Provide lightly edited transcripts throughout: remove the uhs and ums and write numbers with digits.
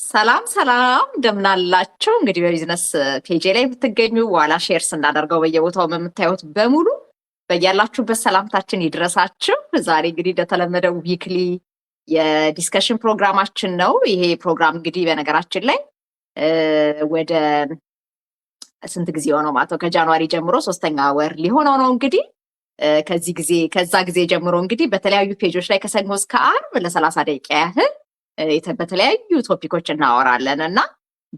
ሰላም ሰላም እንደምናላችሁ እንግዲህ በቢዝነስ ፔጅ ላይ የምትገኙ ዋላ ሼር ስናደርገው በየቦታው የምታዩት በሙሉ በያላችሁበት ሰላምታችን ይድረሳችሁ። ዛሬ እንግዲህ እንደተለመደው ዊክሊ የዲስከሽን ፕሮግራማችን ነው። ይሄ ፕሮግራም እንግዲህ በነገራችን ላይ ወደ ስንት ጊዜ ሆነው ማለት ነው ከጃንዋሪ ጀምሮ 3ኛ ወር ሊሆነው ነው እንግዲህ ከዛ ጊዜ ጀምሮ እንግዲህ በተለያዩ ፔጆች ላይ ከሰኞ እስከ ዓርብ ለ30 ደቂቃ ያህል በተለያዩ ቶፒኮች እናወራለን እና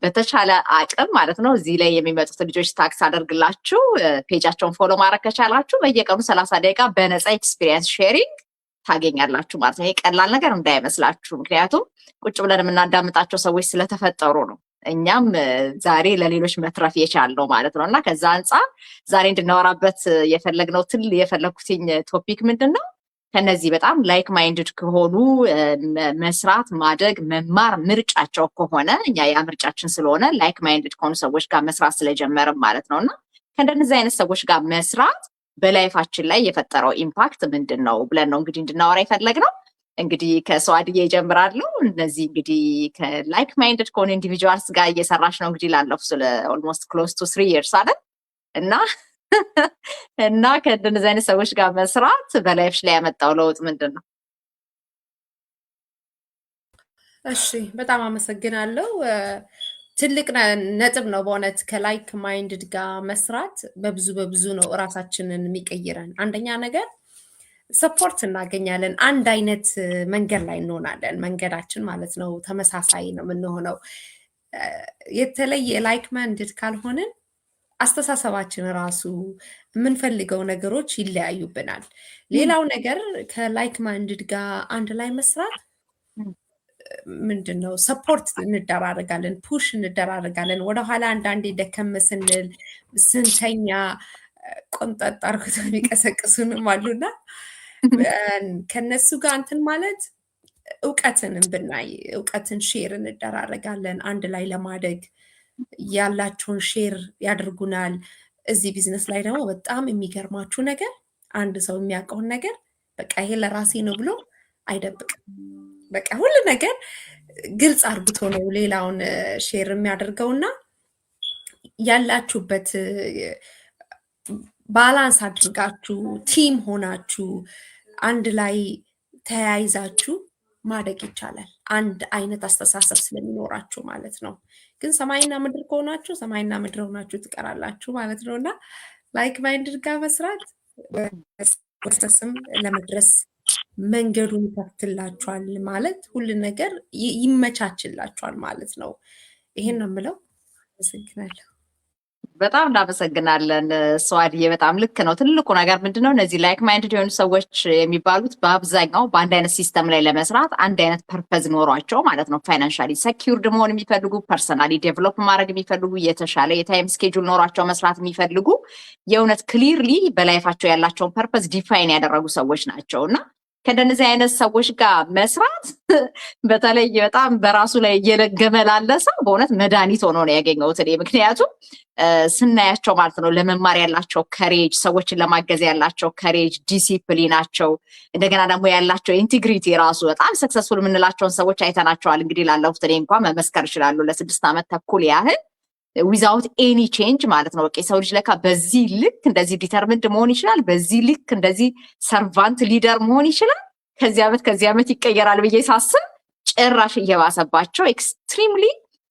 በተቻለ አቅም ማለት ነው እዚህ ላይ የሚመጡት ልጆች ታክስ አደርግላችሁ ፔጃቸውን ፎሎ ማድረግ ከቻላችሁ በየቀኑ 30 ደቂቃ በነፃ ኤክስፒሪየንስ ሼሪንግ ታገኛላችሁ ማለት ነው። ይሄ ቀላል ነገር እንዳይመስላችሁ፣ ምክንያቱም ቁጭ ብለን የምናዳምጣቸው ሰዎች ስለተፈጠሩ ነው እኛም ዛሬ ለሌሎች መትረፍ የቻልነው ማለት ነው። እና ከዛ አንፃር ዛሬ እንድናወራበት የፈለኩትኝ ቶፒክ ምንድን ነው? ከነዚህ በጣም ላይክ ማይንድድ ከሆኑ መስራት፣ ማደግ፣ መማር ምርጫቸው ከሆነ እኛ ያ ምርጫችን ስለሆነ ላይክ ማይንድድ ከሆኑ ሰዎች ጋር መስራት ስለጀመርም ማለት ነው እና ከእንደነዚህ አይነት ሰዎች ጋር መስራት በላይፋችን ላይ የፈጠረው ኢምፓክት ምንድን ነው ብለን ነው እንግዲህ እንድናወራ የፈለግነው። እንግዲህ ከሰዋድዬ እጀምራለሁ። እነዚህ እንግዲህ ከላይክ ማይንድድ ከሆኑ ኢንዲቪጁዋልስ ጋር እየሰራች ነው እንግዲህ ላለፉ ኦልሞስት ክሎዝ ቱ 3 years አይደል እና ከእንደዚህ አይነት ሰዎች ጋር መስራት በላይፍሽ ላይ ያመጣው ለውጥ ምንድን ነው? እሺ በጣም አመሰግናለሁ። ትልቅ ነጥብ ነው በእውነት ከላይክ ማይንድድ ጋር መስራት በብዙ ነው እራሳችንን የሚቀይረን። አንደኛ ነገር ሰፖርት እናገኛለን። አንድ አይነት መንገድ ላይ እንሆናለን። መንገዳችን ማለት ነው ተመሳሳይ ነው የምንሆነው። የተለየ ላይክ ማይንድድ ካልሆንን አስተሳሰባችን ራሱ የምንፈልገው ነገሮች ይለያዩብናል። ሌላው ነገር ከላይክ ማይንድድ ጋር አንድ ላይ መስራት ምንድነው ሰፖርት እንደራረጋለን፣ ፑሽ እንደራረጋለን። ወደኋላ አንዳንዴ ደከም ስንል ስንተኛ ቆንጠጥ አርግቶ የሚቀሰቅሱንም አሉና ከነሱ ጋር እንትን ማለት እውቀትንም ብናይ እውቀትን ሼር እንደራረጋለን። አንድ ላይ ለማደግ ያላቸውን ሼር ያደርጉናል። እዚህ ቢዝነስ ላይ ደግሞ በጣም የሚገርማችሁ ነገር አንድ ሰው የሚያውቀውን ነገር በቃ ይሄ ለራሴ ነው ብሎ አይደብቅም። በቃ ሁሉ ነገር ግልጽ አርግቶ ነው ሌላውን ሼር የሚያደርገውና ያላችሁበት ባላንስ አድርጋችሁ ቲም ሆናችሁ አንድ ላይ ተያይዛችሁ ማደግ ይቻላል። አንድ አይነት አስተሳሰብ ስለሚኖራችሁ ማለት ነው። ግን ሰማይና ምድር ከሆናችሁ ሰማይና ምድር ሆናችሁ ትቀራላችሁ ማለት ነው እና ላይክ ማይንድድ ጋር መስራት ወደስም ለመድረስ መንገዱን ይከፍትላችኋል ማለት ሁሉ ነገር ይመቻችላችኋል ማለት ነው። ይሄን ነው የምለው። አመሰግናለሁ። በጣም እናመሰግናለን ሰዋድዬ። በጣም ልክ ነው። ትልቁ ነገር ምንድነው እነዚህ ላይክ ማይንድድ የሆኑ ሰዎች የሚባሉት በአብዛኛው በአንድ አይነት ሲስተም ላይ ለመስራት አንድ አይነት ፐርፐዝ ኖሯቸው ማለት ነው። ፋይናንሻሊ ሰኪውርድ መሆን የሚፈልጉ፣ ፐርሰናሊ ዴቨሎፕ ማድረግ የሚፈልጉ፣ የተሻለ የታይም ስኬጁል ኖሯቸው መስራት የሚፈልጉ የእውነት ክሊርሊ በላይፋቸው ያላቸውን ፐርፐዝ ዲፋይን ያደረጉ ሰዎች ናቸው እና ከእንደነዚህ አይነት ሰዎች ጋር መስራት በተለይ በጣም በራሱ ላይ እየለገመ ላለ ሰው በእውነት መድኃኒት ሆኖ ነው ያገኘሁት እኔ። ምክንያቱም ስናያቸው ማለት ነው ለመማር ያላቸው ከሬጅ፣ ሰዎችን ለማገዝ ያላቸው ከሬጅ፣ ዲሲፕሊናቸው፣ እንደገና ደግሞ ያላቸው ኢንቴግሪቲ ራሱ በጣም ሰክሰስፉል የምንላቸውን ሰዎች አይተናቸዋል። እንግዲህ ላለፉት እኔ እንኳን መመስከር እችላለሁ ለ6 ዓመት ተኩል ያህል ዊዛውት ኤኒ ቼንጅ ማለት ነው። በቃ የሰው ልጅ ለካ በዚህ ልክ እንደዚህ ዲተርሚንድ መሆን ይችላል፣ በዚህ ልክ እንደዚህ ሰርቫንት ሊደር መሆን ይችላል፣ ከዚህ ዓመት ይቀየራል ብዬ ሳስብ ጭራሽ እየባሰባቸው ኤክስትሪምሊ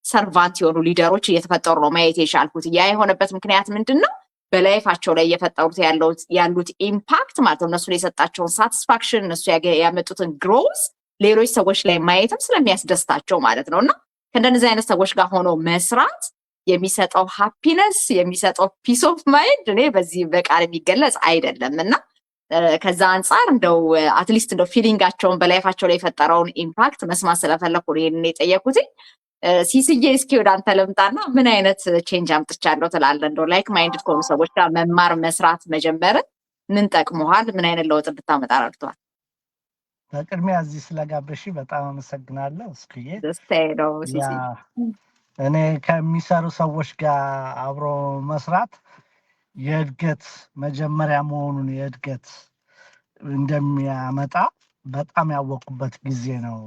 ሰርቫንት የሆኑ ሊደሮች እየተፈጠሩ ነው ማየት የቻልኩት። ያ የሆነበት ምክንያት ምንድን ነው? በላይፋቸው ላይ እየፈጠሩት ያሉት ኢምፓክት ማለት ነው። እነሱ ላይ የሰጣቸውን ሳቲስፋክሽን፣ እነሱ ያመጡትን ግሮዝ ሌሎች ሰዎች ላይ ማየትም ስለሚያስደስታቸው ማለት ነው እና ከእንደነዚህ አይነት ሰዎች ጋር ሆኖ መስራት የሚሰጠው ሃፒነስ፣ የሚሰጠው ፒስ ኦፍ ማይንድ እኔ በዚህ በቃል የሚገለጽ አይደለም እና ከዛ አንጻር እንደው አትሊስት እንደው ፊሊንጋቸውን በላይፋቸው ላይ የፈጠረውን ኢምፓክት መስማት ስለፈለኩ ይሄንን የጠየኩት። ሲስዬ እስኪ ወደ አንተ ልምጣና ምን አይነት ቼንጅ አምጥቻለሁ ትላለህ? እንደው ላይክ ማይንድድ ከሆኑ ሰዎች ጋር መማር መስራት መጀመርን ምን ጠቅሞሃል? ምን አይነት ለውጥ እንድታመጣ ረድቷል? በቅድሚያ እዚህ ስለጋበሽ በጣም አመሰግናለሁ። እስኪዬ ደስታዬ ነው ሲሲ። እኔ ከሚሰሩ ሰዎች ጋር አብሮ መስራት የእድገት መጀመሪያ መሆኑን የእድገት እንደሚያመጣ በጣም ያወቁበት ጊዜ ነው።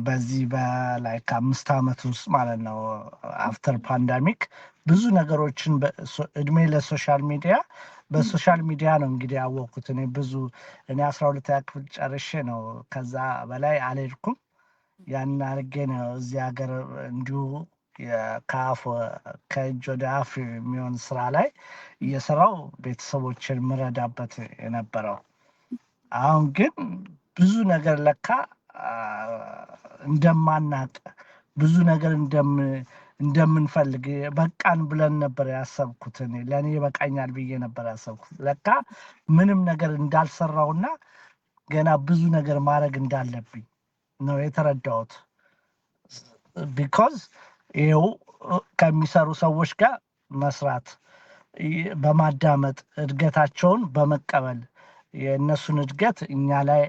በዚህ በላይክ 5 ዓመት ውስጥ ማለት ነው አፍተር ፓንዳሚክ ብዙ ነገሮችን እድሜ ለሶሻል ሚዲያ በሶሻል ሚዲያ ነው እንግዲህ ያወቅኩት። እኔ 12ኛ ክፍል ጨርሼ ነው ከዛ በላይ አልሄድኩም። ያን አድርጌ ነው እዚህ ሀገር እንዲሁ ከእጅ ወደ አፍ የሚሆን ስራ ላይ እየሰራው ቤተሰቦችን ምረዳበት የነበረው። አሁን ግን ብዙ ነገር ለካ እንደማናቅ ብዙ ነገር እንደምንፈልግ በቃን ብለን ነበር ያሰብኩት። እኔ ለእኔ በቃኛል ብዬ ነበር ያሰብኩት። ለካ ምንም ነገር እንዳልሰራውና ገና ብዙ ነገር ማድረግ እንዳለብኝ ነው የተረዳሁት። ቢኮዝ ይኸው ከሚሰሩ ሰዎች ጋር መስራት፣ በማዳመጥ እድገታቸውን በመቀበል የእነሱን እድገት እኛ ላይ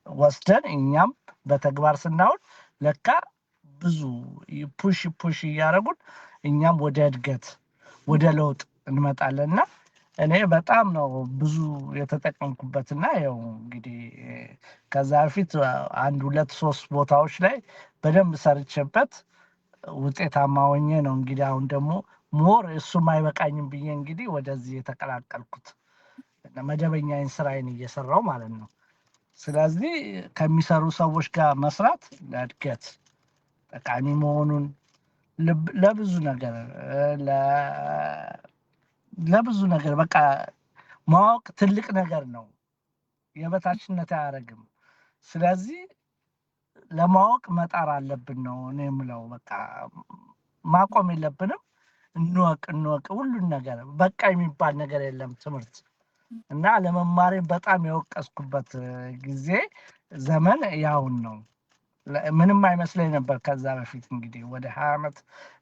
ወስደን እኛም በተግባር ስናውል ለካ ብዙ ፑሽ እያደረጉን እኛም ወደ እድገት ወደ ለውጥ እንመጣለንና እኔ በጣም ነው ብዙ የተጠቀምኩበትና ያው እንግዲህ ከዛ በፊት 1 2 3 ቦታዎች ላይ በደንብ ሰርቼበት ውጤታማ ሆኜ ነው እንግዲህ አሁን ደግሞ ሞር እሱም አይበቃኝም ብዬ እንግዲህ ወደዚህ የተቀላቀልኩት መደበኛዬን ስራዬን እየሰራው ማለት ነው። ስለዚህ ከሚሰሩ ሰዎች ጋር መስራት ለእድገት ጠቃሚ መሆኑን ለብዙ ነገር በቃ ማወቅ ትልቅ ነገር ነው። የበታችነት አያደርግም። ስለዚህ ለማወቅ መጣር አለብን ነው እኔ የምለው። በቃ ማቆም የለብንም። እንወቅ ሁሉን ነገር። በቃ የሚባል ነገር የለም ትምህርት እና ለመማሬን በጣም የወቀስኩበት ጊዜ ዘመን ያውን ነው። ምንም አይመስለኝ ነበር ከዛ በፊት እንግዲህ ወደ 20 ዓመት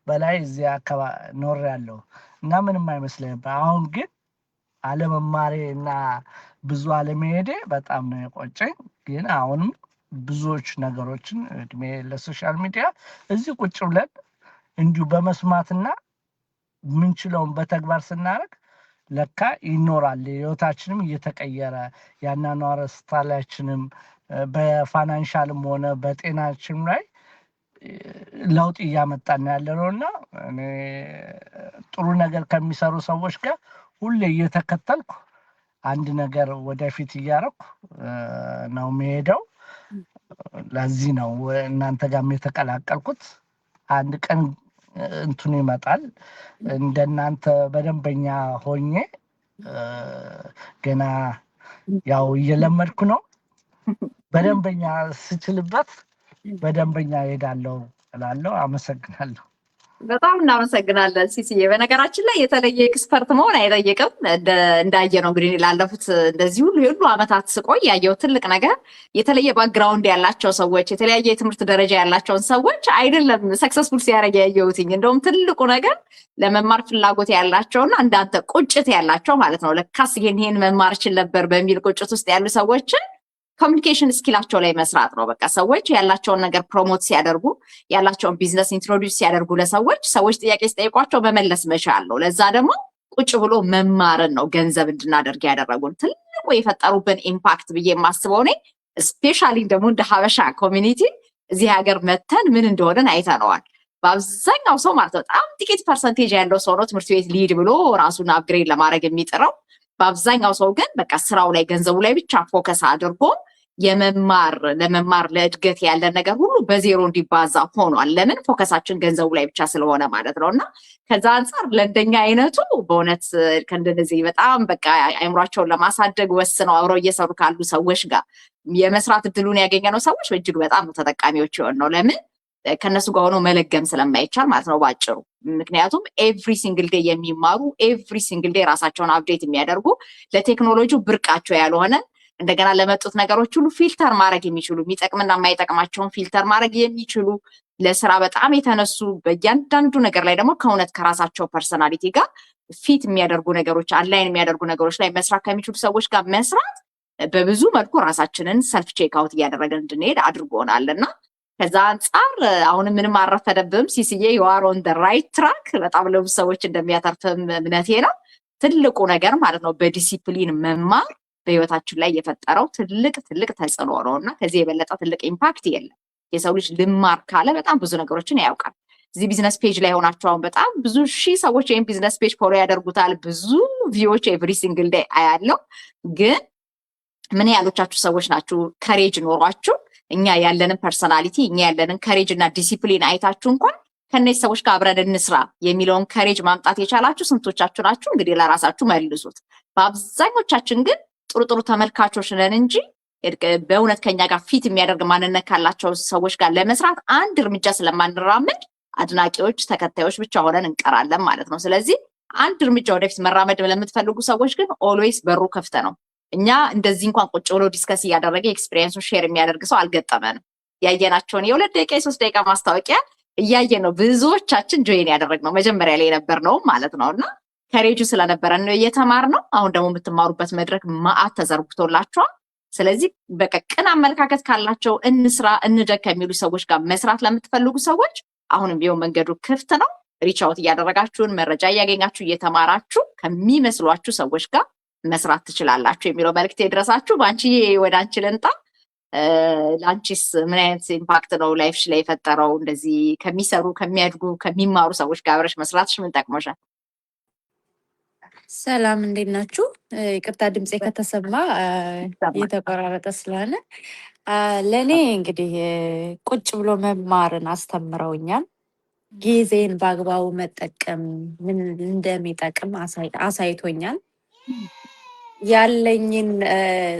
በላይ እዚያ አካባቢ ኖሬያለሁ እና ምንም አይመስለኝ ነበር። አሁን ግን አለመማሬ እና ብዙ አለመሄዴ በጣም ነው የቆጨኝ። ግን አሁንም ብዙዎች ነገሮችን እድሜ ለሶሻል ሚዲያ እዚህ ቁጭ ብለን እንዲሁ በመስማትና ምንችለውን በተግባር ስናደርግ ለካ ይኖራል። ህይወታችንም እየተቀየረ ያናኗር ስታይላችንም በፋይናንሻልም ሆነ በጤናችን ላይ ለውጥ እያመጣን ያለነውና እኔ ጥሩ ነገር ከሚሰሩ ሰዎች ጋር ሁሌ እየተከተልኩ አንድ ነገር ወደፊት እያደረኩ ነው የምሄደው። ለዚህ ነው እናንተ ጋርም የተቀላቀልኩት። አንድ ቀን እንትኑ ይመጣል እንደናንተ በደንበኛ ሆኜ ገና ያው እየለመድኩ ነው። በደንበኛ ስችልበት በደንበኛ ሄዳለሁ እላለሁ። አመሰግናለሁ። በጣም እናመሰግናለን ሲሲዬ። በነገራችን ላይ የተለየ ኤክስፐርት መሆን አይጠይቅም። እንዳየነው እንግዲህ ላለፉት እንደዚህ ሁሉ ዓመታት ስቆይ ያየው ትልቅ ነገር የተለየ ባክግራውንድ ያላቸው ሰዎች፣ የተለያየ የትምህርት ደረጃ ያላቸውን ሰዎች አይደለም ሰክሰስፉል ሲያደርግ ያየሁትኝ። እንደውም ትልቁ ነገር ለመማር ፍላጎት ያላቸውና እንዳንተ ቁጭት ያላቸው ማለት ነው። ለካስ ይሄን መማር እችል ነበር በሚል ቁጭት ውስጥ ያሉ ሰዎችን ኮሚኒኬሽን ስኪላቸው ላይ መስራት ነው። በቃ ሰዎች ያላቸውን ነገር ፕሮሞት ሲያደርጉ፣ ያላቸውን ቢዝነስ ኢንትሮዲውስ ሲያደርጉ ሰዎች ጥያቄ ሲጠይቋቸው መመለስ መቻል ነው። ለዛ ደግሞ ቁጭ ብሎ መማርን ነው ገንዘብ እንድናደርግ ያደረጉን። ትልቁ የፈጠሩብን ኢምፓክት ብዬ የማስበው እኔ ስፔሻሊ ደግሞ እንደ ሀበሻ ኮሚኒቲ እዚህ ሀገር መተን ምን እንደሆነን አይተነዋል። በአብዛኛው ሰው ማለት ነው በጣም ጥቂት ፐርሰንቴጅ ያለው ሰው ነው ትምህርት ቤት ሊሄድ ብሎ ራሱን አፕግሬድ ለማድረግ የሚጥረው። በአብዛኛው ሰው ግን በቃ ስራው ላይ ገንዘቡ ላይ ብቻ ፎከስ አድርጎ ለመማር ለእድገት ያለን ነገር ሁሉ በዜሮ እንዲባዛ ሆኗል። ለምን? ፎከሳችን ገንዘቡ ላይ ብቻ ስለሆነ ማለት ነው። እና ከዛ አንጻር ለእንደኛ አይነቱ በእውነት ከእንደዚህ በጣም በቃ አይምሯቸውን ለማሳደግ ወስነው አብረው እየሰሩ ካሉ ሰዎች ጋር የመስራት እድሉን ያገኘነው ሰዎች እጅግ በጣም ተጠቃሚዎች የሆን ነው። ለምን? ከነሱ ጋር ሆኖ መለገም ስለማይቻል ማለት ነው ባጭሩ። ምክንያቱም ኤቭሪ ሲንግል ዴይ የሚማሩ ኤቭሪ ሲንግል ዴይ ራሳቸውን አፕዴት የሚያደርጉ ለቴክኖሎጂው ብርቃቸው ያልሆነ እንደገና ለመጡት ነገሮች ሁሉ ፊልተር ማድረግ የሚችሉ የሚጠቅምና የማይጠቅማቸውን ፊልተር ማድረግ የሚችሉ ለስራ በጣም የተነሱ በእያንዳንዱ ነገር ላይ ደግሞ ከእውነት ከራሳቸው ፐርሰናሊቲ ጋር ፊት የሚያደርጉ ነገሮች አላይን የሚያደርጉ ነገሮች ላይ መስራት ከሚችሉ ሰዎች ጋር መስራት በብዙ መልኩ ራሳችንን ሰልፍ ቼክ አውት እያደረገን እንድንሄድ አድርጎናል። እና ከዛ አንጻር አሁንም ምንም አረፈደብም ሲሲዬ you are on the right track። በጣም ለብዙ ሰዎች እንደሚያተርፍም እምነቴ ነው። ትልቁ ነገር ማለት ነው በዲሲፕሊን መማር በህይወታችን ላይ የፈጠረው ትልቅ ተጽዕኖ ነው እና ከዚህ የበለጠ ትልቅ ኢምፓክት የለም። የሰው ልጅ ልማር ካለ በጣም ብዙ ነገሮችን ያውቃል። እዚህ ቢዝነስ ፔጅ ላይ ሆናችሁ አሁን በጣም ብዙ ሺህ ሰዎች ይሄን ቢዝነስ ፔጅ ፎሎ ያደርጉታል። ብዙ ቪዎች ኤቭሪ ሲንግል ዴይ አያለው። ግን ምን ያሎቻችሁ ሰዎች ናችሁ ከሬጅ ኖሯችሁ እኛ ያለንን ፐርሰናሊቲ እኛ ያለንን ከሬጅ እና ዲሲፕሊን አይታችሁ እንኳን ከነዚህ ሰዎች ጋር አብረን እንስራ የሚለውን ከሬጅ ማምጣት የቻላችሁ ስንቶቻችሁ ናችሁ? እንግዲህ ለራሳችሁ መልሱት። በአብዛኞቻችን ግን ጥሩ ተመልካቾች ነን እንጂ በእውነት ከኛ ጋር ፊት የሚያደርግ ማንነት ካላቸው ሰዎች ጋር ለመስራት አንድ እርምጃ ስለማንራመድ አድናቂዎች፣ ተከታዮች ብቻ ሆነን እንቀራለን ማለት ነው። ስለዚህ አንድ እርምጃ ወደፊት መራመድ ለምትፈልጉ ሰዎች ግን ኦልዌይስ በሩ ክፍት ነው። እኛ እንደዚህ እንኳን ቁጭ ብሎ ዲስከስ እያደረገ ኤክስፒሪየንሱን ሼር የሚያደርግ ሰው አልገጠመንም። ያየናቸውን የ2 ደቂቃ የ3 ደቂቃ ማስታወቂያ እያየ ነው ብዙዎቻችን ጆይን ያደረግነው መጀመሪያ ላይ የነበርነው ማለት ነው። እና ከሬጁ ስለነበረን ነው እየተማርነው። አሁን ደግሞ የምትማሩበት መድረክ ማአት ተዘርግቶላችኋል። ስለዚህ በቃ ቅን አመለካከት ካላቸው እንስራ እንደግ ከሚሉ ሰዎች ጋር መስራት ለምትፈልጉ ሰዎች አሁንም ቢሆን መንገዱ ክፍት ነው። ሪች አውት እያደረጋችሁን መረጃ እያገኛችሁ እየተማራችሁ ከሚመስሏችሁ ሰዎች ጋር መስራት ትችላላችሁ የሚለው መልእክት ይድረሳችሁ። ባንቺዬ ወደ አንቺ ልንጣ። ለአንቺስ ምን አይነት ኢምፓክት ነው ላይፍሽ ላይ የፈጠረው? እንደዚህ ከሚሰሩ ከሚያድጉ ከሚማሩ ሰዎች ጋር አብረሽ መስራትሽ ምን ጠቅሞሻል? ሰላም እንዴት ናችሁ? ይቅርታ ድምፄ ከተሰማ እየተቆራረጠ ስለሆነ። ለእኔ እንግዲህ ቁጭ ብሎ መማርን አስተምረውኛል። ጊዜን በአግባቡ መጠቀም ምን እንደሚጠቅም አሳይቶኛል። ያለኝን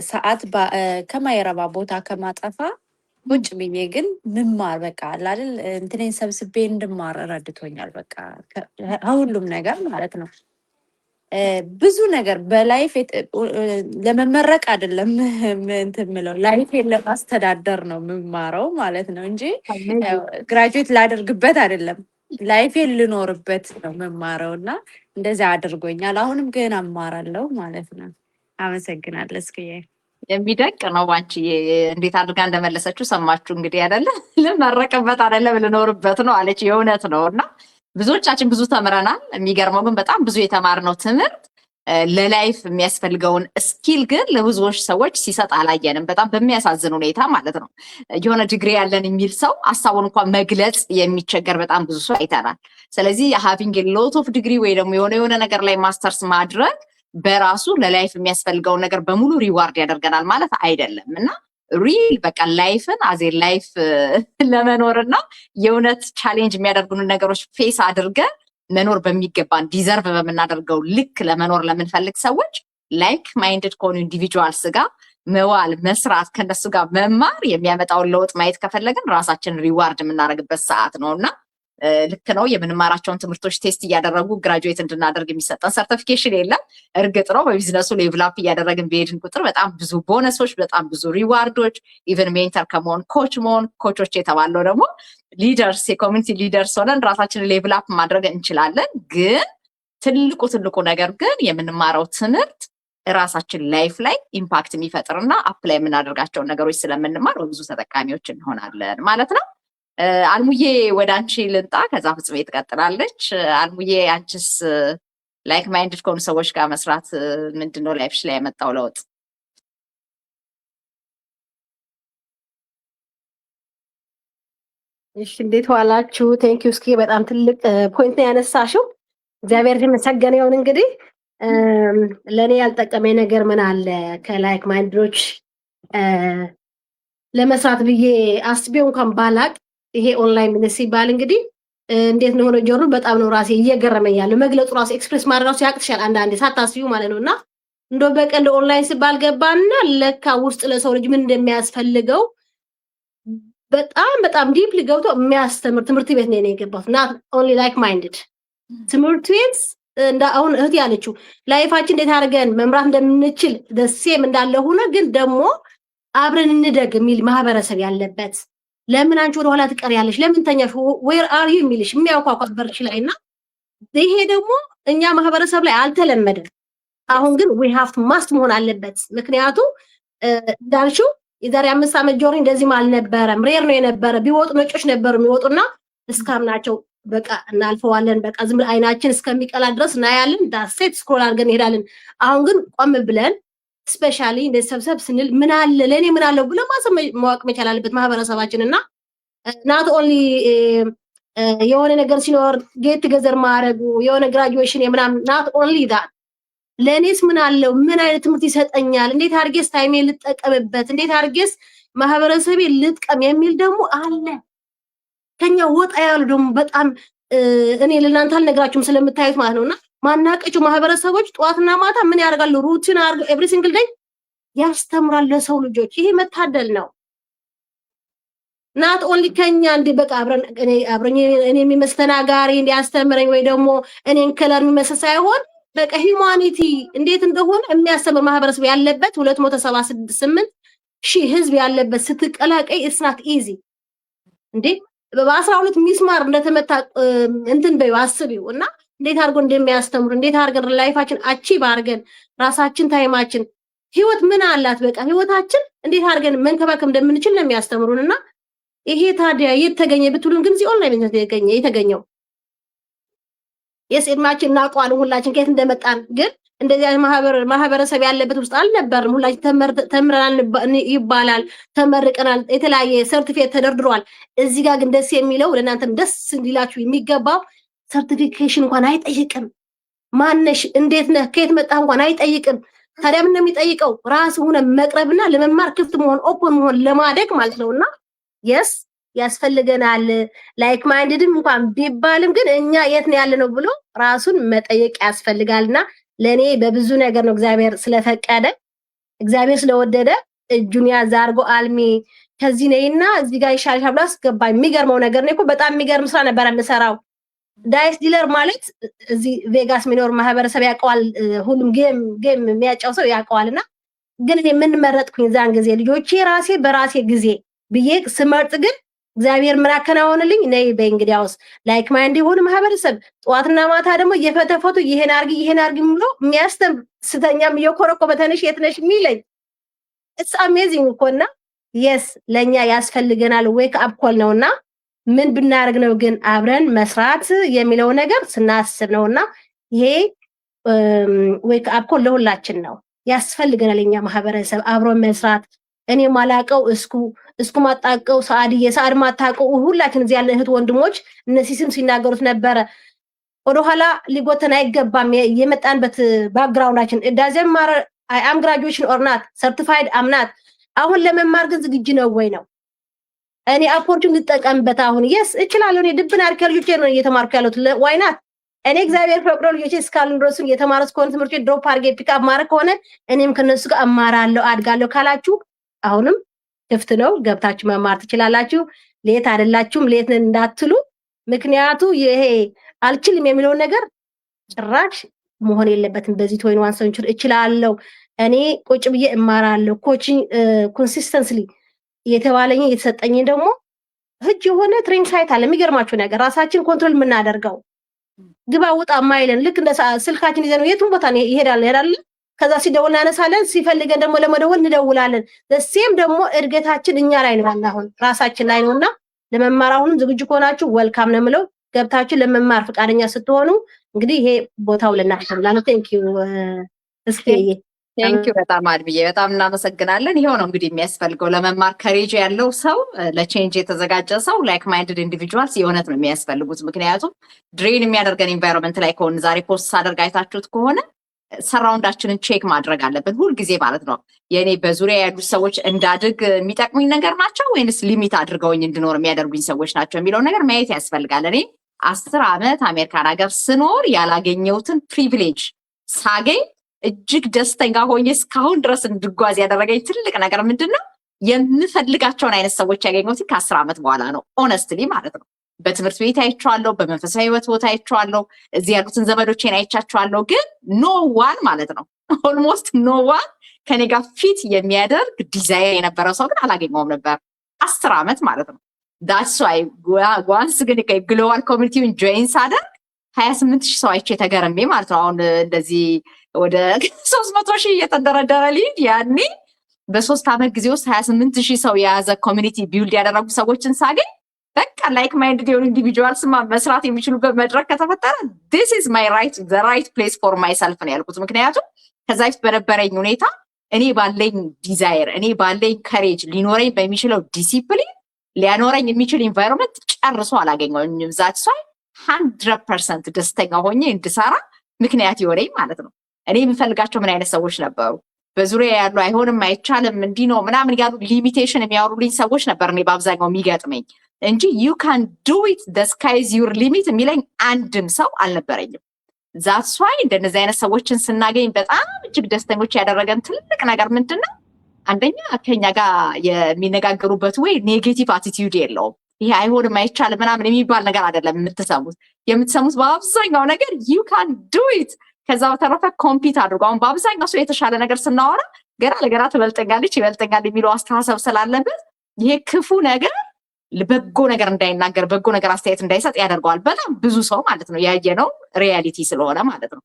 ሰዓት ከማይረባ ቦታ ከማጠፋ ቁጭ ብዬ ግን ምማር በቃ አይደል እንትኔን ሰብስቤ እንድማር ረድቶኛል። በቃ ሁሉም ነገር ማለት ነው። ብዙ ነገር በላይፍ ለመመረቅ አይደለም እንትን ምለው ላይፌን ለማስተዳደር ነው የምማረው ማለት ነው እንጂ ግራጁዌት ላደርግበት አይደለም። ላይፌን ልኖርበት ነው የምማረው እና እንደዚያ አድርጎኛል። አሁንም ግን አማራለሁ ማለት ነው። አመሰግናለሁ። እስኪዬ የሚደቅ ነው። ባንቺ እንዴት አድርጋ እንደመለሰችው ሰማችሁ እንግዲህ አይደለ? ልመረቅበት አይደለም ልኖርበት ነው አለች። የእውነት ነው እና ብዙዎቻችን ብዙ ተምረናል። የሚገርመው ግን በጣም ብዙ የተማርነው ትምህርት ለላይፍ የሚያስፈልገውን ስኪል ግን ለብዙዎች ሰዎች ሲሰጥ አላየንም። በጣም በሚያሳዝን ሁኔታ ማለት ነው። የሆነ ዲግሪ ያለን የሚል ሰው ሀሳቡን እንኳን መግለጽ የሚቸገር በጣም ብዙ ሰው አይተናል። ስለዚህ ሃቪንግ ሎት ኦፍ ዲግሪ ወይ ደግሞ የሆነ ነገር ላይ ማስተርስ ማድረግ በራሱ ለላይፍ የሚያስፈልገውን ነገር በሙሉ ሪዋርድ ያደርገናል ማለት አይደለም እና ሪል በቃ ላይፍን አዜ ላይፍ ለመኖርና የእውነት ቻሌንጅ የሚያደርጉንን ነገሮች ፌስ አድርገን መኖር በሚገባን ዲዘርቭ በምናደርገው ልክ ለመኖር ለምንፈልግ ሰዎች ላይክ ማይንድድ ከሆኑ ኢንዲቪጁዋልስ ጋር መዋል መስራት ከነሱ ጋር መማር የሚያመጣውን ለውጥ ማየት ከፈለግን ራሳችንን ሪዋርድ የምናደርግበት ሰዓት ነው እና ልክ ነው። የምንማራቸውን ትምህርቶች ቴስት እያደረጉ ግራጁዌት እንድናደርግ የሚሰጠን ሰርቲፊኬሽን የለም። እርግጥ ነው በቢዝነሱ ሌቭል አፕ እያደረግን በሄድን ቁጥር በጣም ብዙ ቦነሶች፣ በጣም ብዙ ሪዋርዶች፣ ኢቨን ሜንተር ከመሆን ኮች መሆን፣ ኮቾች የተባለው ደግሞ ሊደርስ የኮሚኒቲ ሊደርስ ሆነን ራሳችንን ሌቭል አፕ ማድረግ እንችላለን። ግን ትልቁ ነገር ግን የምንማረው ትምህርት ራሳችን ላይፍ ላይ ኢምፓክት የሚፈጥርና አፕላይ የምናደርጋቸውን ነገሮች ስለምንማር በብዙ ተጠቃሚዎች እንሆናለን ማለት ነው። አልሙዬ ወደ አንቺ ልንጣ፣ ከዛ ፍጽሜ ትቀጥላለች። አልሙዬ አንቺስ ላይክ ማይንድድ ከሆኑ ሰዎች ጋር መስራት ምንድነው ላይፍሽ ላይ ያመጣው ለውጥ? እሺ እንዴት ዋላችሁ? ቴንክ ዩ። እስኪ በጣም ትልቅ ፖይንት ነው ያነሳሽው። እግዚአብሔር የተመሰገነ ይሁን። እንግዲህ ለእኔ ያልጠቀመኝ ነገር ምን አለ ከላይክ ማይንድሮች ለመስራት ብዬ አስቤው እንኳን ባላቅ ይሄ ኦንላይን ቢዝነስ ሲባል እንግዲህ እንዴት ነው ሆነ ጆሮ በጣም ነው ራሴ እየገረመኝ ያለው። መግለጹ ራሱ ኤክስፕሬስ ማድረግ ራሱ ያቅትሻል አንዳንዴ ሳታስቢው ማለት ነውና እንደው በቀል ኦንላይን ሲባል ገባና ለካ ውስጥ ለሰው ልጅ ምን እንደሚያስፈልገው በጣም ዲፕሊ ገብቶ የሚያስተምር ትምህርት ቤት ነው የገባሁት። ናት ኦንሊ ላይክ ማይንድድ ትምህርት ቤት እንደ አሁን እህት ያለችው ላይፋችን እንዴት አድርገን መምራት እንደምንችል ደሴም እንዳለ ሆነ ግን ደግሞ አብረን እንደግ የሚል ማህበረሰብ ያለበት ለምን አንቺ ወደ ኋላ ትቀሪያለሽ? ለምን ተኛሽ? ዌር አር ዩ የሚልሽ የሚያውቋቋት በርሽ ላይና ይሄ ደግሞ እኛ ማህበረሰብ ላይ አልተለመደም። አሁን ግን we have to must መሆን አለበት። ምክንያቱም እንዳልሽው የዛሬ 5 ዓመት ጆርኒ እንደዚህ አልነበረም። ሬር ነው የነበረ። ቢወጡ ነጮች ነበሩ የሚወጡና እስካምናቸው በቃ እናልፈዋለን። በቃ ዝም ብለን አይናችን እስከሚቀላ ድረስ እናያለን። ዳሴት ስክሮል አድርገን እንሄዳለን። አሁን ግን ቆም ብለን ስፔሻሊ እንደ ሰብሰብ ስንል ምን አለ ለኔ ምን አለው ብለ ማወቅ መቻል አለበት ማህበረሰባችንና ናት ኦንሊ የሆነ ነገር ሲኖር ጌት ቱጌዘር ማድረጉ የሆነ ግራጁዌሽን የምናምን ናት ኦንሊ ዳት ለእኔስ ምን አለው? ምን አይነት ትምህርት ይሰጠኛል? እንዴት አድርጌስ ታይሜን ልጠቀምበት? እንዴት አድርጌስ ማህበረሰቤ ልጥቀም የሚል ደግሞ አለ። ከኛ ወጣ ያሉ ደግሞ በጣም እኔ ለእናንተ አልነግራችሁም ስለምታዩት ማለት ነውና ማናቀቹ ማህበረሰቦች ጠዋትና ማታ ምን ያደርጋሉ? ሩቲን አድርገው ኤቭሪ ሲንግል ዴይ ያስተምራል ለሰው ልጆች። ይሄ መታደል ነው። ናት ኦንሊ ከኛ እንደ በቃ አብረኝ እኔ የሚመስተናጋሪ እንዲያስተምረኝ ወይ ደግሞ እኔን ከለር የሚመስል ሳይሆን በቃ ሂዩማኒቲ እንዴት እንደሆነ የሚያስተምር ማህበረሰብ ያለበት 278 ሺህ ህዝብ ያለበት ስትቀላቀይ ኢትስ ናት ኢዚ እንዴ በ12 ሚስማር እንደተመታ እንትን በይው አስቢው እና እንዴት አድርጎ እንደሚያስተምሩ እንዴት አድርገን ላይፋችን አቺቭ አድርገን ራሳችን ታይማችን ህይወት ምን አላት በቃ ህይወታችን እንዴት አድርገን መንከባከብ እንደምንችል ነው የሚያስተምሩንና ይሄ ታዲያ የተገኘ ብትሉን ግን እዚህ ኦንላይን የተገኘው የስድማችን እናውቀዋለን ሁላችን ከየት እንደመጣን ግን እንደዚህ ማህበረሰብ ያለበት ውስጥ አልነበርም። ሁላችን ተምረናል ይባላል ተመርቀናል የተለያየ ሰርቲፊኬት ተደርድሯል። እዚህ ጋር ግን ደስ የሚለው ለእናንተም ደስ እንዲላችሁ የሚገባው ሰርቲፊኬሽን እንኳን አይጠይቅም። ማነሽ እንዴት ነህ ከየት መጣህ እንኳን አይጠይቅም። ታዲያ ምን እንደሚጠይቀው ራስ ሆነ መቅረብና ለመማር ክፍት መሆን ኦፕን መሆን ለማደግ ማለት ነውና የስ ያስፈልገናል ላይክ ማይንድድም እንኳን ቢባልም ግን እኛ የት ነው ያለነው ብሎ ራሱን መጠየቅ ያስፈልጋልና ለኔ በብዙ ነገር ነው እግዚአብሔር ስለፈቀደ እግዚአብሔር ስለወደደ እጁን ያዝ አድርጎ አልሚ ከዚህ ነይና እዚህ ጋር ይሻልሻል ብሎ አስገባኝ። የሚገርመው ነገር ነው እኮ በጣም የሚገርም ስራ ነበር የምሰራው። ዳይስ ዲለር ማለት እዚህ ቬጋስ ሚኖር ማህበረሰብ ያውቀዋል። ሁሉም ጌም የሚያጫው ሰው ያውቀዋልና ግን እኔ ምን መረጥኩኝ ዛን ጊዜ ልጆቼ ራሴ በራሴ ጊዜ ብዬ ስመርጥ ግን እግዚአብሔር ምራከናውንልኝ ነይ በእንግዲያውስ ላይክ ማይንድ የሆነ ማህበረሰብ ጧትና ማታ ደግሞ እየፈተፈቱ ይሄን አርጊ ብሎ የሚያስተም ስተኛም እየኮረኮ በተነሽ የትነሽ የሚለኝ ኢትስ አሜዚንግ እኮና የስ ለኛ ያስፈልገናል ዌክ አፕ ኮል ነውና ምን ብናረግ ነው ግን አብረን መስራት የሚለው ነገር ስናስብ ነውና ይሄ ዌክ አፕ ኮል ለሁላችን ነው ያስፈልገናል። ለኛ ማህበረሰብ አብሮ መስራት እኔ ማላቀው እስኩ ማጣቀው ሰዓድ ማጣቀው ሁላችን እዚህ ያለ እህት ወንድሞች እነዚህ ስም ሲናገሩት ነበረ። ወደኋላ ሊጎተን አይገባም የመጣንበት ባክግራውንዳችን ዳዘን ማር አይ አም ግራጁዌሽን ኦር ናት ሰርቲፋይድ አም ናት። አሁን ለመማር ግን ዝግጁ ነው ወይ ነው እኔ አፖርቹኒቲ ልጠቀምበት አሁን የስ እችላለሁ። እኔ ድብና አርከ ልጆቼ ነው እየተማርኩ ያለሁት ዋይ ናት እኔ እግዚአብሔር ፈቅዶ ልጆቼ እስካሁን ድረስ እየተማረስ ከሆነ ትምህርት ድሮፕ አድርጌ ፒክ አፕ ማድረግ ከሆነ እኔም ከነሱ ጋር እማራለሁ አድጋለሁ ካላችሁ አሁንም ክፍት ነው ገብታችሁ መማር ትችላላችሁ። ሌት አይደላችሁም ሌት እንዳትሉ። ምክንያቱ ይሄ አልችልም የሚለው ነገር ጭራሽ መሆን የለበትም። በዚህ 21 ሴንቸሪ እችላለሁ እኔ ቁጭ ብዬ እማራለሁ ኮቺንግ ኮንሲስተንትሊ የተባለኝ የተሰጠኝ ደግሞ ህጅ የሆነ ትሬኒንግ ሳይት አለ። የሚገርማችሁ ነገር ራሳችን ኮንትሮል የምናደርገው ግባ ውጣ ማይለን ልክ እንደ ስልካችን ይዘን የቱም ቦታ ይሄዳል ከዛ ሲደውል እናነሳለን ሲፈልገን ደግሞ ለመደወል እንደውላለን። ለሴም ደግሞ እድገታችን እኛ ላይ ነው አሁን ራሳችን ላይ ነውና ለመማር አሁን ዝግጁ ከሆናችሁ ወልካም ነው የምለው። ገብታችሁ ለመማር ፈቃደኛ ስትሆኑ እንግዲህ ይሄ ቦታው ለናችሁ ላለ ቴንኪዩ ቴንኪዩ በጣም አድብዬ በጣም እናመሰግናለን። ይሄው ነው እንግዲህ የሚያስፈልገው ለመማር ከሬጅ ያለው ሰው ለቼንጅ የተዘጋጀ ሰው ላይክ ማይንድድ ኢንዲቪጁዋልስ የሆነት ነው የሚያስፈልጉት። ምክንያቱም ድሬን የሚያደርገን ኢንቫይሮንመንት ላይ ከሆነ ዛሬ ፖስት ሳደርግ አይታችሁት ከሆነ ሰራውንዳችንን ቼክ ማድረግ አለብን ሁል ጊዜ ማለት ነው። የኔ በዙሪያ ያሉ ሰዎች እንዳድግ የሚጠቅሙኝ ነገር ናቸው ወይንስ ሊሚት አድርገውኝ እንድኖር የሚያደርጉኝ ሰዎች ናቸው የሚለው ነገር ማየት ያስፈልጋል። እኔ 10 ዓመት አሜሪካን ሀገር ስኖር ያላገኘሁትን ፕሪቪሌጅ ሳገኝ እጅግ ደስተኛ ሆኜ እስካሁን ድረስ እንድጓዝ ያደረገኝ ትልቅ ነገር ምንድነው? የምፈልጋቸውን አይነት ሰዎች ያገኘሁት ከ10 ዓመት በኋላ ነው። ኦነስትሊ ማለት ነው። በትምህርት ቤት አይቻለሁ፣ በመንፈሳዊ ህይወት ቦታ አይቻለሁ፣ እዚህ ያሉትን ዘመዶቼን አይቻቸዋለሁ። ግን ኖ ዋን ማለት ነው ኦልሞስት ኖ ዋን ከኔ ጋር ፊት የሚያደርግ ዲዛይር የነበረው ሰው ግን አላገኘውም ነበር 10 ዓመት ማለት ነው። ዳትስ ዋይ ዋንስ ግን ግሎባል ኮሚኒቲውን ጆይን ሳደርግ 28,000 ሰው አይቼ ተገረሜ ማለት ነው። አሁን እንደዚህ ወደ 300,000 እየተደረደረ ሊድ ያኔ በ3 ዓመት ጊዜ ውስጥ 28,000 ሰው የያዘ ኮሚኒቲ ቢውልድ ያደረጉ ሰዎችን ሳገኝ በቃ ላይክ ማይንድድ የሆኑ ኢንዲቪጁዋልስ መስራት የሚችሉበት መድረክ ከተፈጠረ this is my right the right place for myself ነው ያልኩት። ምክንያቱም ከዛ በፊት በነበረኝ ሁኔታ እኔ ባለኝ ዲዛይር እኔ ባለኝ ከሬጅ ሊኖረኝ በሚችለው ዲሲፕሊን ሊያኖረኝ የሚችል ኢንቫይሮንመንት ጨርሶ አላገኘሁኝም። ዛት ሷይ 100% ደስተኛ ሆኜ እንድሰራ ምክንያት የሆነኝ ማለት ነው። እኔ የምፈልጋቸው ምን አይነት ሰዎች ነበሩ? በዙሪያ ያሉ አይሆንም፣ አይቻልም፣ እንዲህ ነው ምናምን ያሉ ሊሚቴሽን የሚያወሩልኝ ሰዎች ነበር እኔ በአብዛኛው የሚገጥመኝ እንጂ ዩ ካን ዱ ኢት ዘ ስካይ ኢዝ ዩር ሊሚት የሚለኝ አንድም ሰው አልነበረኝም። ዛትስ ዋይ እንደነዚህ አይነት ሰዎችን ስናገኝ በጣም እጅግ ደስተኞች ያደረገን ትልቅ ነገር ምንድን ነው? አንደኛ ከኛ ጋር የሚነጋገሩበት ወይ ኔጌቲቭ አቲቲዩድ የለውም። ይሄ አይሆንም አይቻልም ምናምን የሚባል ነገር አይደለም የምትሰሙት በአብዛኛው ነገር ዩ ካን ዱ ኢት። ከዛ በተረፈ ኮምፒት አድርጎ አሁን በአብዛኛው ሰው የተሻለ ነገር ስናወራ ገና ለገና ትበልጠኛለች ይበልጠኛል የሚለው አስተሳሰብ ስላለበት ይሄ ክፉ ነገር በጎ ነገር እንዳይናገር በጎ ነገር አስተያየት እንዳይሰጥ ያደርገዋል። በጣም ብዙ ሰው ማለት ነው ያየነው ሪያሊቲ ስለሆነ ማለት ነው።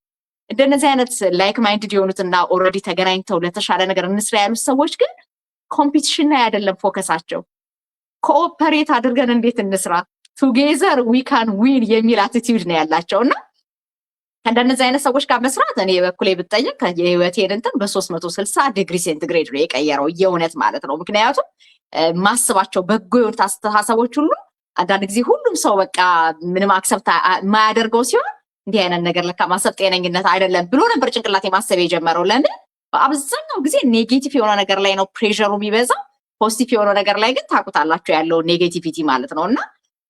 እንደነዚህ አይነት ላይክ ማይንድድ የሆኑትና ኦልሬዲ ተገናኝተው ለተሻለ ነገር እንስራ ያሉት ሰዎች ግን ኮምፒቲሽን ላይ አይደለም ፎከሳቸው፣ ኮኦፐሬት አድርገን እንዴት እንስራ፣ ቱጌዘር ዊ ካን ዊን የሚል አቲቲዩድ ነው ያላቸው እና እንደነዚህ አይነት ሰዎች ጋር መስራት እኔ በኩሌ ብጠየቅ የህይወቴን እንትን በ360 ዲግሪ ሴንቲግሬድ ነው የቀየረው የእውነት ማለት ነው። ምክንያቱም ማስባቸው በጎ የሆኑት አስተሳሰቦች ሁሉ አንዳንድ ጊዜ ሁሉም ሰው በቃ ምንም አክሰብት የማያደርገው ሲሆን እንዲህ አይነት ነገር ለካ ማሰብ ጤነኝነት አይደለም ብሎ ነበር ጭንቅላቴ ማሰብ የጀመረው። ለምን በአብዛኛው ጊዜ ኔጌቲቭ የሆነ ነገር ላይ ነው ፕሬሸሩ የሚበዛው፣ ፖዚቲቭ የሆነ ነገር ላይ ግን ታውቁታላችሁ ያለው ኔጌቲቪቲ ማለት ነው። እና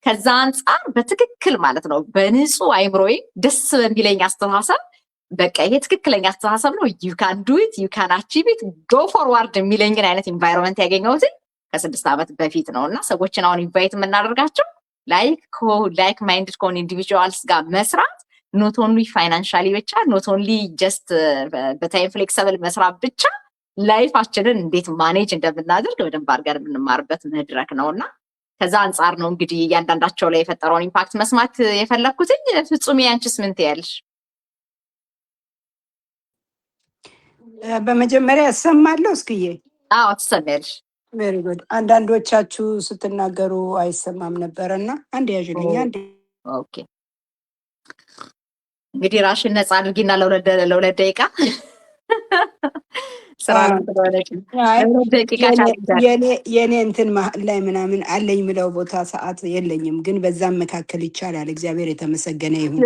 ከዛ አንጻር በትክክል ማለት ነው በንጹህ አይምሮዬ ደስ በሚለኝ አስተሳሰብ በቃ ይሄ ትክክለኛ አስተሳሰብ ነው፣ ዩ ካን ዱ ኢት ዩ ካን አቺቭ ኢት ጎ ፎርዋርድ የሚለኝን አይነት ኢንቫይሮንመንት ያገኘሁት ከ6 ዓመት በፊት ነው። እና ሰዎችን አሁን ኢንቫይት የምናደርጋቸው ላይክ ማይንድድ ከሆኑ ኢንዲቪጁዋልስ ጋር መስራት ኖት ኦንሊ ፋይናንሻሊ ብቻ ኖት ኦንሊ ጀስት በታይም ፍሌክሰብል መስራት ብቻ ላይፋችንን እንዴት ማኔጅ እንደምናደርግ በደንብ አድርገን የምንማርበት መድረክ ነው። እና ከዛ አንጻር ነው እንግዲህ እያንዳንዳቸው ላይ የፈጠረውን ኢምፓክት መስማት የፈለግኩትኝ። ፍጹሜ አንቺስ ምን ትያለሽ? በመጀመሪያ እሰማለሁ። እስክዬ አዎ ትሰሚያለሽ። ቬሪ ጉድ። አንዳንዶቻችሁ ስትናገሩ አይሰማም ነበረ እና አንድ ያዥልኛ አንድ ኦኬ እንግዲህ ራሽን ነፃ አድርጊና ለሁለት ደቂቃ ስራ የኔ እንትን መሀል ላይ ምናምን አለኝ ምለው ቦታ ሰዓት የለኝም፣ ግን በዛም መካከል ይቻላል። እግዚአብሔር የተመሰገነ ይሁን።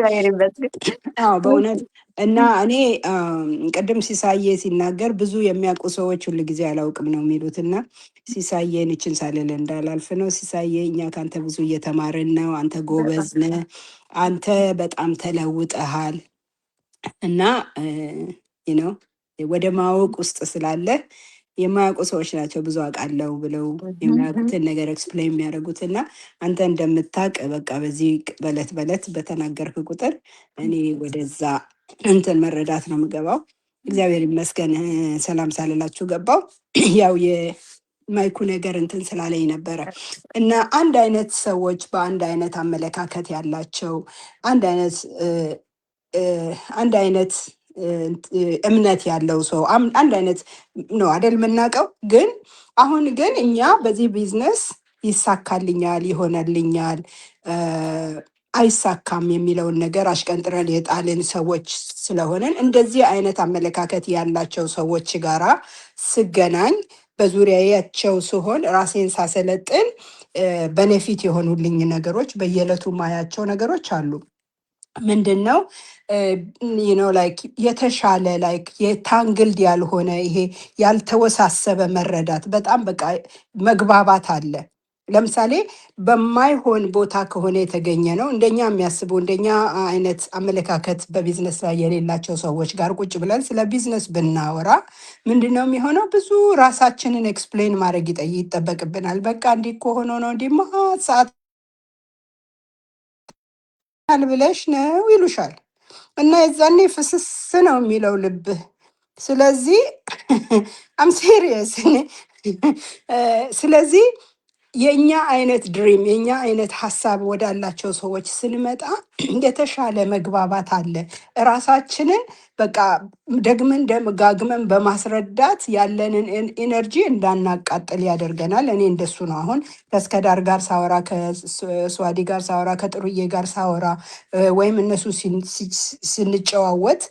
አዎ በእውነት እና እኔ ቅድም ሲሳዬ ሲናገር ብዙ የሚያውቁ ሰዎች ሁሉ ጊዜ አላውቅም ነው የሚሉት እና ሲሳዬን ይችን ሳልል እንዳላልፍ ነው። ሲሳዬ እኛ ከአንተ ብዙ እየተማርን ነው። አንተ ጎበዝ ነህ። አንተ በጣም ተለውጠሃል እና ነው ወደ ማወቅ ውስጥ ስላለ የማያውቁ ሰዎች ናቸው ብዙ አውቃለሁ ብለው የሚያውቁትን ነገር ኤክስፕሌን የሚያደርጉት እና አንተ እንደምታውቅ በቃ በዚህ በለት በተናገርክ ቁጥር እኔ ወደዛ እንትን መረዳት ነው የምገባው። እግዚአብሔር ይመስገን ሰላም ሳልላችሁ ገባው። ያው የማይኩ ነገር እንትን ስላለኝ ነበረ እና አንድ አይነት ሰዎች በአንድ አይነት አመለካከት ያላቸው አንድ አይነት እምነት ያለው ሰው አንድ አይነት ነው አይደል የምናውቀው። ግን አሁን ግን እኛ በዚህ ቢዝነስ ይሳካልኛል፣ ይሆናልኛል፣ አይሳካም የሚለውን ነገር አሽቀንጥረን የጣልን ሰዎች ስለሆነን እንደዚህ አይነት አመለካከት ያላቸው ሰዎች ጋራ ስገናኝ በዙሪያቸው ስሆን ራሴን ሳሰለጥን በኔፊት የሆኑልኝ ነገሮች በየዕለቱ ማያቸው ነገሮች አሉ። ምንድን ነው ላይክ የተሻለ ላይክ የታንግልድ ያልሆነ ይሄ ያልተወሳሰበ መረዳት በጣም በቃ መግባባት አለ። ለምሳሌ በማይሆን ቦታ ከሆነ የተገኘ ነው እንደኛ የሚያስቡ እንደኛ አይነት አመለካከት በቢዝነስ ላይ የሌላቸው ሰዎች ጋር ቁጭ ብለን ስለ ቢዝነስ ብናወራ ምንድን ነው የሚሆነው? ብዙ ራሳችንን ኤክስፕሌን ማድረግ ይጠበቅብናል። በቃ እንዲህ እኮ ሆኖ ነው እንዲህ ሰዓት ብለሽ ነው ይሉሻል እና የዛኔ ፍስስ ነው የሚለው ልብህ። ስለዚህ አም ሴሪየስ። ስለዚህ የኛ አይነት ድሪም የኛ አይነት ሀሳብ ወዳላቸው ሰዎች ስንመጣ የተሻለ መግባባት አለ። ራሳችንን በቃ ደግመን ደጋግመን በማስረዳት ያለንን ኢነርጂ እንዳናቃጥል ያደርገናል። እኔ እንደሱ ነው። አሁን ከእስከዳር ጋር ሳወራ፣ ከስዋዲ ጋር ሳወራ፣ ከጥሩዬ ጋር ሳወራ ወይም እነሱ ስንጨዋወት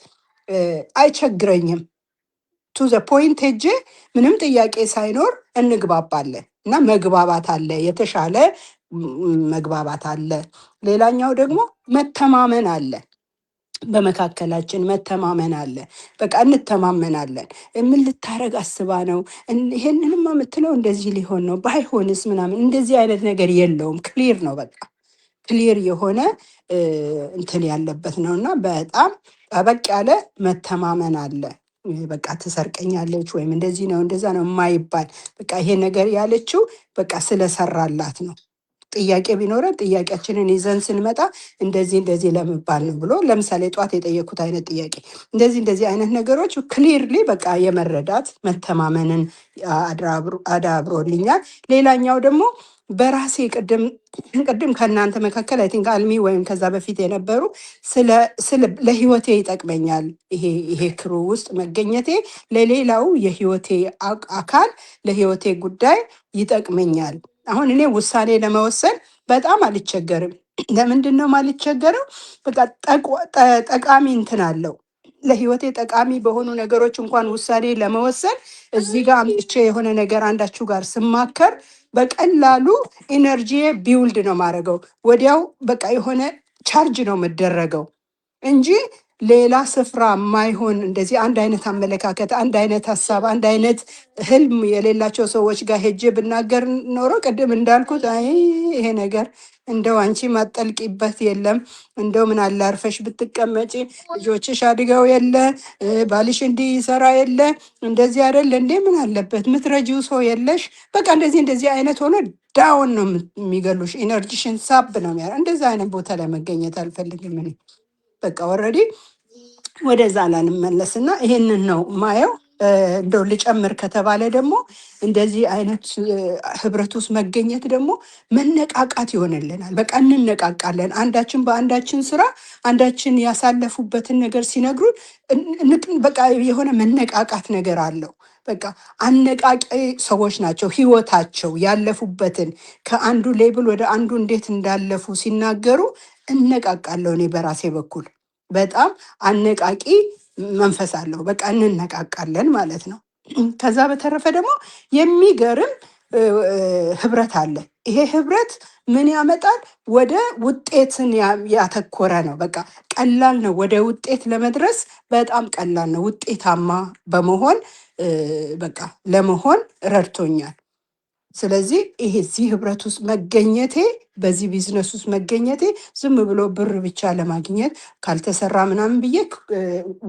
አይቸግረኝም። ቱ ዘ ፖይንት ሄጄ ምንም ጥያቄ ሳይኖር እንግባባለን እና መግባባት አለ፣ የተሻለ መግባባት አለ። ሌላኛው ደግሞ መተማመን አለ። በመካከላችን መተማመን አለ። በቃ እንተማመናለን። ምን ልታረግ አስባ ነው? ይሄንንማ የምትለው እንደዚህ ሊሆን ነው፣ ባይሆንስ ምናምን እንደዚህ አይነት ነገር የለውም። ክሊር ነው። በቃ ክሊር የሆነ እንትን ያለበት ነው እና በጣም ጠበቅ ያለ መተማመን አለ። በቃ ትሰርቀኛለች ወይም እንደዚህ ነው እንደዛ ነው የማይባል በቃ ይሄ ነገር ያለችው በቃ ስለሰራላት ነው። ጥያቄ ቢኖረን ጥያቄያችንን ይዘን ስንመጣ እንደዚህ እንደዚህ ለመባል ነው ብሎ ለምሳሌ ጠዋት የጠየኩት አይነት ጥያቄ እንደዚህ አይነት ነገሮች ክሊርሊ በቃ የመረዳት መተማመንን አዳብሮልኛል። ሌላኛው ደግሞ በራሴ ቅድም ከእናንተ መካከል አይ ቲንክ አልሚ ወይም ከዛ በፊት የነበሩ ለህይወቴ ይጠቅመኛል ይሄ ክሩ ውስጥ መገኘቴ ለሌላው የህይወቴ አካል ለህይወቴ ጉዳይ ይጠቅመኛል። አሁን እኔ ውሳኔ ለመወሰን በጣም አልቸገርም። ለምንድን ነው ማልቸገረው? በቃ ጠቃሚ እንትን አለው። ለህይወቴ ጠቃሚ በሆኑ ነገሮች እንኳን ውሳኔ ለመወሰን እዚህ ጋር አምጥቼ የሆነ ነገር አንዳችሁ ጋር ስማከር በቀላሉ ኢነርጂ ቢውልድ ነው ማድረገው። ወዲያው በቃ የሆነ ቻርጅ ነው የምደረገው እንጂ ሌላ ስፍራ የማይሆን እንደዚህ አንድ አይነት አመለካከት፣ አንድ አይነት ሀሳብ፣ አንድ አይነት ህልም የሌላቸው ሰዎች ጋር ሄጄ ብናገር ኖሮ ቅድም እንዳልኩት አይ ይሄ ነገር እንደው አንቺ ማጠልቂበት የለም እንደው ምን አለ አርፈሽ ብትቀመጪ ልጆችሽ አድገው የለ ባልሽ እንዲህ ይሰራ የለ እንደዚህ አይደል እንዴ ምን አለበት ምትረጂው ሰው የለሽ በቃ እንደዚህ አይነት ሆኖ ዳውን ነው የሚገሉሽ። ኢነርጂሽን ሳብ ነው የሚያ እንደዚህ አይነት ቦታ ላይ መገኘት አልፈልግም እኔ በቃ ኦልሬዲ ወደዛ ላንመለስና ይሄንን ነው ማየው። እንደው ልጨምር ከተባለ ደግሞ እንደዚህ አይነት ህብረት ውስጥ መገኘት ደግሞ መነቃቃት ይሆንልናል። በቃ እንነቃቃለን። አንዳችን በአንዳችን ስራ አንዳችን ያሳለፉበትን ነገር ሲነግሩን በቃ የሆነ መነቃቃት ነገር አለው። በቃ አነቃቂ ሰዎች ናቸው። ህይወታቸው ያለፉበትን ከአንዱ ሌብል ወደ አንዱ እንዴት እንዳለፉ ሲናገሩ እነቃቃለሁ። እኔ በራሴ በኩል በጣም አነቃቂ መንፈስ አለው። በቃ እንነቃቃለን ማለት ነው። ከዛ በተረፈ ደግሞ የሚገርም ህብረት አለ። ይሄ ህብረት ምን ያመጣል? ወደ ውጤትን ያተኮረ ነው። በቃ ቀላል ነው። ወደ ውጤት ለመድረስ በጣም ቀላል ነው። ውጤታማ በመሆን በቃ ለመሆን ረድቶኛል። ስለዚህ ይሄ እዚህ ህብረት ውስጥ መገኘቴ በዚህ ቢዝነስ ውስጥ መገኘቴ ዝም ብሎ ብር ብቻ ለማግኘት ካልተሰራ ምናምን ብዬ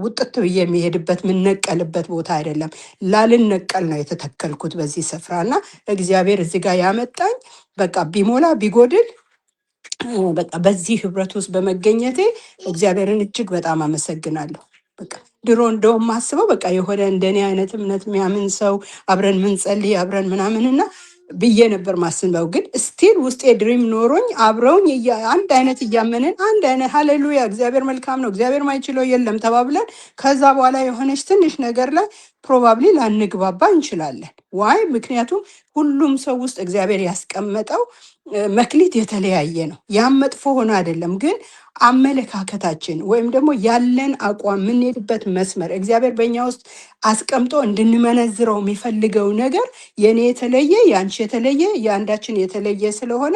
ውጥት ብዬ የሚሄድበት የምነቀልበት ቦታ አይደለም። ላልነቀል ነው የተተከልኩት በዚህ ስፍራ እና እግዚአብሔር እዚህ ጋር ያመጣኝ በቃ ቢሞላ ቢጎድል በቃ በዚህ ህብረት ውስጥ በመገኘቴ እግዚአብሔርን እጅግ በጣም አመሰግናለሁ። በቃ ድሮ እንደውም ማስበው በቃ የሆነ እንደኔ አይነት እምነት የሚያምን ሰው አብረን ምንጸልይ አብረን ምናምንና ብዬ ነበር ማስበው። ግን ስቲል ውስጤ ድሪም ኖሮኝ አብረውኝ አንድ አይነት እያመንን አንድ አይነት ሃሌሉያ እግዚአብሔር መልካም ነው እግዚአብሔር ማይችለው የለም ተባብለን ከዛ በኋላ የሆነች ትንሽ ነገር ላይ ፕሮባብሊ ላንግባባ እንችላለን። ዋይ? ምክንያቱም ሁሉም ሰው ውስጥ እግዚአብሔር ያስቀመጠው መክሊት የተለያየ ነው። ያም መጥፎ ሆኖ አይደለም፣ ግን አመለካከታችን ወይም ደግሞ ያለን አቋም የምንሄድበት መስመር እግዚአብሔር በእኛ ውስጥ አስቀምጦ እንድንመነዝረው የሚፈልገው ነገር የኔ የተለየ የአንቺ የተለየ የአንዳችን የተለየ ስለሆነ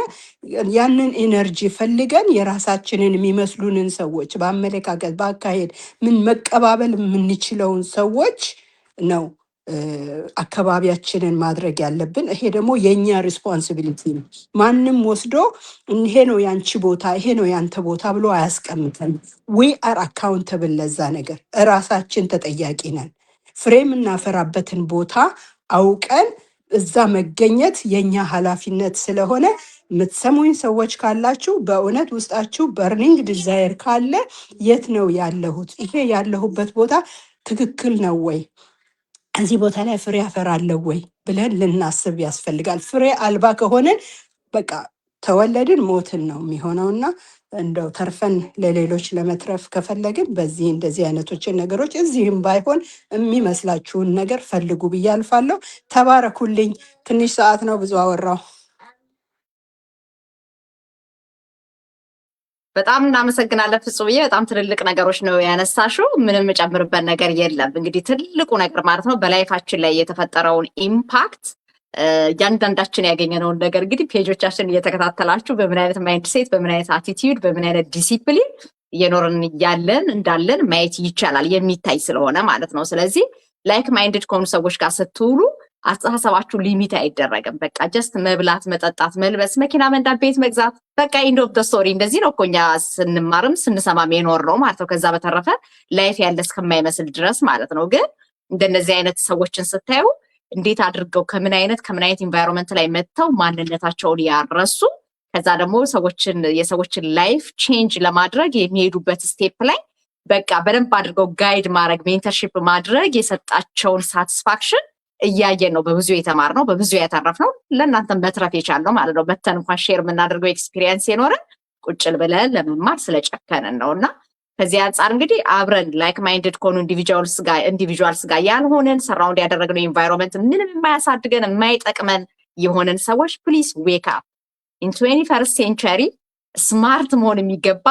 ያንን ኢነርጂ ፈልገን የራሳችንን የሚመስሉንን ሰዎች በአመለካከት በአካሄድ ምን መቀባበል የምንችለውን ሰዎች ነው አካባቢያችንን ማድረግ ያለብን። ይሄ ደግሞ የኛ ሪስፖንሲቢሊቲ ነው። ማንም ወስዶ ይሄ ነው ያንቺ ቦታ ይሄ ነው ያንተ ቦታ ብሎ አያስቀምጠን። ዊ አር አካውንተብል ለዛ ነገር እራሳችን ተጠያቂ ነን። ፍሬ የምናፈራበትን ቦታ አውቀን እዛ መገኘት የኛ ኃላፊነት ስለሆነ የምትሰሙኝ ሰዎች ካላችሁ በእውነት ውስጣችሁ በርኒንግ ዲዛየር ካለ የት ነው ያለሁት? ይሄ ያለሁበት ቦታ ትክክል ነው ወይ? እዚህ ቦታ ላይ ፍሬ አፈራለሁ ወይ ብለን ልናስብ ያስፈልጋል። ፍሬ አልባ ከሆነን በቃ ተወለድን ሞትን ነው የሚሆነውና እንደው ተርፈን ለሌሎች ለመትረፍ ከፈለግን በዚህ እንደዚህ አይነቶችን ነገሮች እዚህም ባይሆን የሚመስላችሁን ነገር ፈልጉ ብዬ አልፋለሁ። ተባረኩልኝ። ትንሽ ሰዓት ነው ብዙ አወራው። በጣም እናመሰግናለን ፍጹምዬ። በጣም ትልልቅ ነገሮች ነው ያነሳሽው። ምንም ጨምርበት ነገር የለም። እንግዲህ ትልቁ ነገር ማለት ነው በላይፋችን ላይ የተፈጠረውን ኢምፓክት እያንዳንዳችን ያገኘነውን ነገር እንግዲህ ፔጆቻችን እየተከታተላችሁ በምን አይነት ማይንድ ሴት፣ በምን አይነት አቲቲዩድ፣ በምን አይነት ዲሲፕሊን እየኖርን ያለን እንዳለን ማየት ይቻላል የሚታይ ስለሆነ ማለት ነው። ስለዚህ ላይክ ማይንድድ ከሆኑ ሰዎች ጋር ስትውሉ አስተሳሰባችሁ ሊሚት አይደረግም። በቃ ጀስት መብላት፣ መጠጣት፣ መልበስ፣ መኪና መንዳት፣ ቤት መግዛት በቃ ኢንድ ኦፍ ዘ ስቶሪ። እንደዚህ ነው እኮ እኛ ስንማርም ስንሰማም የኖር ነው ማለት ነው። ከዛ በተረፈ ላይፍ ያለ እስከማይመስል ድረስ ማለት ነው። ግን እንደነዚህ አይነት ሰዎችን ስታዩ እንዴት አድርገው ከምን አይነት ኢንቫይሮንመንት ላይ መጥተው ማንነታቸውን ያረሱ ከዛ ደግሞ የሰዎችን ላይፍ ቼንጅ ለማድረግ የሚሄዱበት ስቴፕ ላይ በቃ በደንብ አድርገው ጋይድ ማድረግ ሜንተርሺፕ ማድረግ የሰጣቸውን ሳቲስፋክሽን እያየን ነው። በብዙ የተማርነው በብዙ ያተረፍነው ለእናንተም መትረፍ የቻልነው ማለት ነው። በተን እንኳን ሼር የምናደርገው ኤክስፒሪየንስ የኖረን ቁጭል ብለን ለመማር ስለጨከንን ነው። እና ከዚህ አንጻር እንግዲህ አብረን ላይክ ማይንድድ ከሆኑ ኢንዲቪጁዋልስ ጋር ያልሆነን ሰራውንድ ያደረግነው ኢንቫይሮንመንት ምንም የማያሳድገን የማይጠቅመን የሆነን ሰዎች ፕሊዝ ዌክ አፕ። ኢን 21 ሴንቸሪ ስማርት መሆን የሚገባ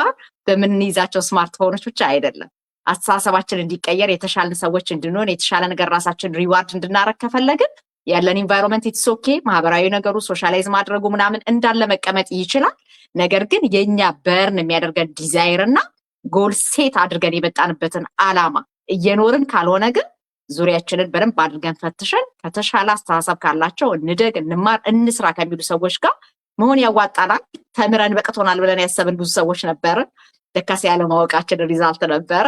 በምንይዛቸው ስማርትፎኖች ብቻ አይደለም። አስተሳሰባችን እንዲቀየር የተሻለን ሰዎች እንድንሆን የተሻለ ነገር ራሳችን ሪዋርድ እንድናረግ ከፈለግን ያለን ኢንቫይሮንመንት ኢትስ ኦኬ፣ ማህበራዊ ነገሩ ሶሻላይዝ ማድረጉ ምናምን እንዳለ መቀመጥ ይችላል። ነገር ግን የኛ በርን የሚያደርገን ዲዛይር እና ጎል ሴት አድርገን የመጣንበትን አላማ እየኖርን ካልሆነ ግን ዙሪያችንን በደንብ አድርገን ፈትሸን ከተሻለ አስተሳሰብ ካላቸው እንደግ፣ እንማር፣ እንስራ ከሚሉ ሰዎች ጋር መሆን ያዋጣናል። ተምረን በቅቶናል ብለን ያሰብን ብዙ ሰዎች ነበርን። ለካስ ያለማወቃችን ሪዛልት ነበረ።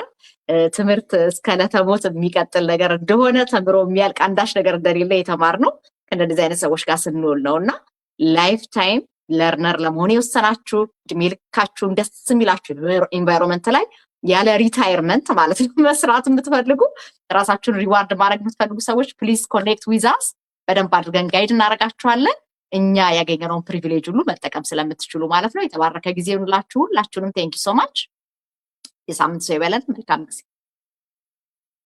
ትምህርት እስከ ለተሞት የሚቀጥል ነገር እንደሆነ ተምሮ የሚያልቅ አንዳች ነገር እንደሌለ የተማርነው ከእንደዚህ አይነት ሰዎች ጋር ስንውል ነው። እና ላይፍ ታይም ለርነር ለመሆን የወሰናችሁ እድሜ ልካችሁን ደስ የሚላችሁ ኢንቫይሮንመንት ላይ ያለ ሪታይርመንት ማለት ነው መስራት የምትፈልጉ ራሳችሁን ሪዋርድ ማድረግ የምትፈልጉ ሰዎች ፕሊዝ ኮኔክት ዊዛስ። በደንብ አድርገን ጋይድ እናደርጋችኋለን። እኛ ያገኘነውን ፕሪቪሌጅ ሁሉ መጠቀም ስለምትችሉ ማለት ነው። የተባረከ ጊዜ ይሁንላችሁ። ሁላችሁንም ቴንክ ዩ ሶ ማች። የሳምንት ሰው ይበለን። መልካም ጊዜ